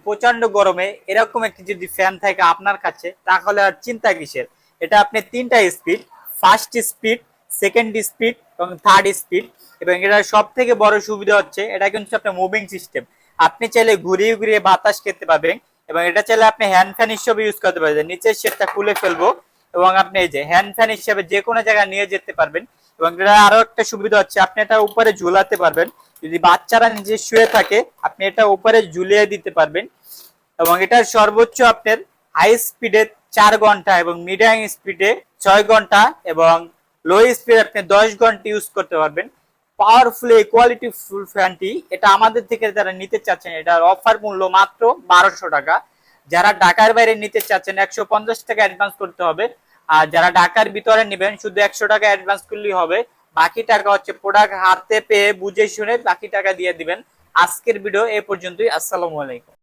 প্রচন্ড গরমে এরকম একটি যদি ফ্যান থাকে আপনার কাছে, তাহলে আর চিন্তা কিসের। এটা আপনি তিনটা speed, first speed, second speed এবং থার্ড স্পিড। এবং এটা সব থেকে বড় সুবিধা হচ্ছে এটা কিন্তু আপনার মুভিং সিস্টেম। আপনি চাইলে ঘুরিয়ে ঘুরিয়ে বাতাস খেতে পারবেন, এবং এটা চাইলে আপনি হ্যান্ড ফ্যান হিসেবে ইউজ করতে পারবেন। নিচের শেডটা খুলে ফেলবো এবং আপনি এই যে হ্যান্ড ফ্যান হিসেবে যে কোনো জায়গায় নিয়ে যেতে পারবেন। এবং এটা আরো একটা সুবিধা হচ্ছে আপনি এটা উপরে ঝুলাতে পারবেন। যদি বাচ্চারা নিজে শুয়ে থাকে আপনি এটা উপরে ঝুলিয়ে দিতে পারবেন। এবং এটার সর্বোচ্চ আপনার হাই স্পিডে 4 ঘন্টা এবং মিডিয়াম স্পিডে 6 ঘন্টা এবং লো স্পিডে আপনি 10 ঘন্টা ইউজ করতে পারবেন। পাওয়ারফুল কোয়ালিটি ফুল ফ্যানটি এটা আমাদের থেকে যারা নিতে চাচ্ছেন, এটার অফার মূল্য মাত্র 1200 টাকা। যারা ঢাকার বাইরে নিতে চাচ্ছেন 150 টাকা অ্যাডভান্স করতে হবে। আর যারা ঢাকার ভিতরে নেবেন শুধু 100 টাকা অ্যাডভান্স করলেই হবে। বাকি টাকা হচ্ছে প্রোডাক্ট হাতে পেয়ে বুঝে শুনে বাকি টাকা দিয়ে দিবেন। আজকের ভিডিও এই পর্যন্তই। আসসালামু আলাইকুম।